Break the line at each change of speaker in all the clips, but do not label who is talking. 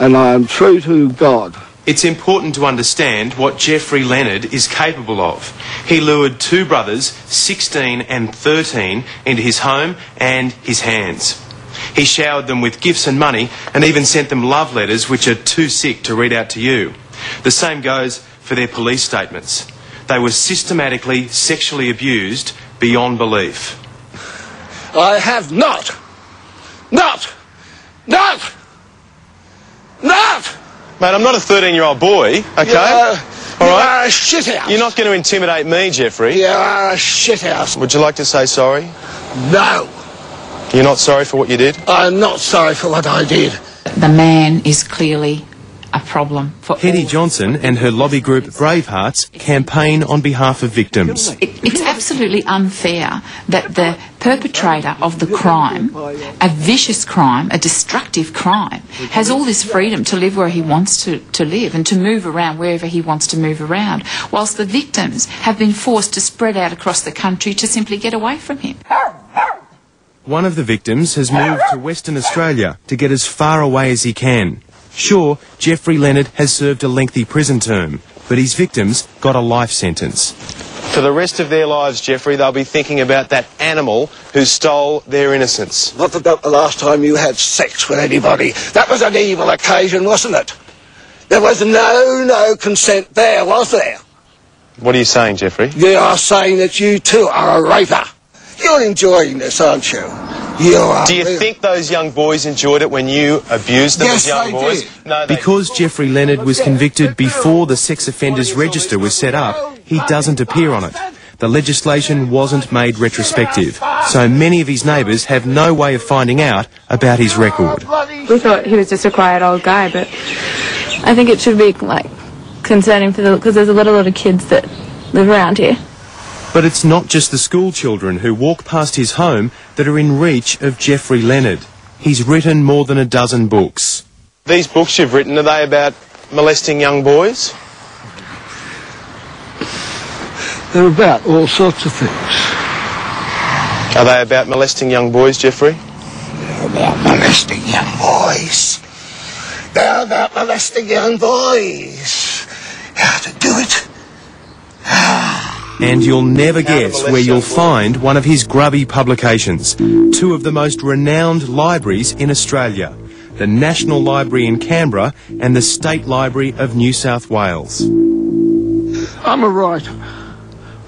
and I am true to God.
It's important to understand what Jeffrey Leonard is capable of. He lured two brothers, 16 and 13, into his home and his hands. He showered them with gifts and money and even sent them love letters which are too sick to read out to you. The same goes for their police statements. They were systematically sexually abused beyond belief.
I have not.
Mate, I'm not a 13-year-old boy, okay?
All
right?
You're a shithouse.
You're not going to intimidate me, Jeffrey.
You are a shithouse.
Would you like to say sorry?
No.
You're not sorry for what you did?
I'm not sorry for what I did.
The man is clearly a problem for
Hetty Johnson and her lobby group Bravehearts campaign on behalf of victims.
It's absolutely unfair that the perpetrator of the crime, a vicious crime, a destructive crime, has all this freedom to live where he wants to live and to move around wherever he wants to move around, whilst the victims have been forced to spread out across the country to simply get away from him.
One of the victims has moved to Western Australia to get as far away as he can. Sure, Jeffrey Leonard has served a lengthy prison term, but his victims got a life sentence. For the rest of their lives, Jeffrey, they'll be thinking about that animal who stole their innocence.
Not about the last time you had sex with anybody. That was an evil occasion, wasn't it? There was no consent there, was there?
What are you saying, Jeffrey?
You are saying that you too are a raper. You're enjoying this, aren't you? You are.
Do you think those young boys enjoyed it when you abused them as young boys?
Did.
No, because Jeffrey Leonard was convicted before the sex offenders register was set up, he doesn't appear on it. The legislation wasn't made retrospective, so many of his neighbours have no way of finding out about his record.
We thought he was just a quiet old guy, but I think it should be, like, concerning for because there's a lot of kids that live around here.
But it's not just the school children who walk past his home that are in reach of Jeffrey Leonard. He's written more than a dozen books. These books you've written, are they about molesting young boys?
They're about all sorts of things.
Are they about molesting young boys, Jeffrey?
They're about molesting young boys. They're about molesting young boys. How to do it?
And you'll never guess where you'll find one of his grubby publications. Two of the most renowned libraries in Australia, the National Library in Canberra and the State Library of New South Wales.
I'm a writer.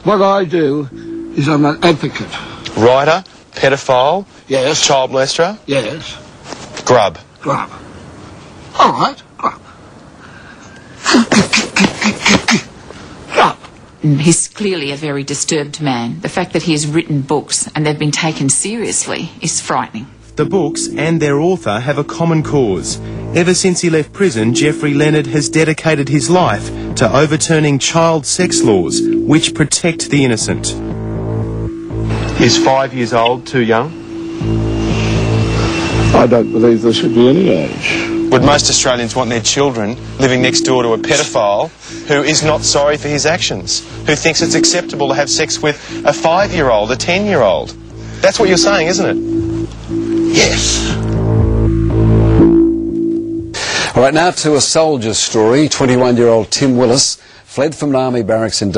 What I do is I'm an advocate.
Writer, pedophile,
Yes.
child molester,
Yes.
grub.
Grub. All right, grub. Grub.
He's clearly a very disturbed man. The fact that he has written books and they've been taken seriously is frightening.
The books and their author have a common cause. Ever since he left prison, Jeffrey Leonard has dedicated his life to overturning child sex laws, which protect the innocent. Is 5 years old too young?
I don't believe there should be any age.
Would most Australians want their children living next door to a pedophile who is not sorry for his actions, who thinks it's acceptable to have sex with a 5-year-old, a 10-year-old? That's what you're saying, isn't it?
Yes.
All right, now to a soldier's story. 21-year-old Tim Willis fled from an army barracks in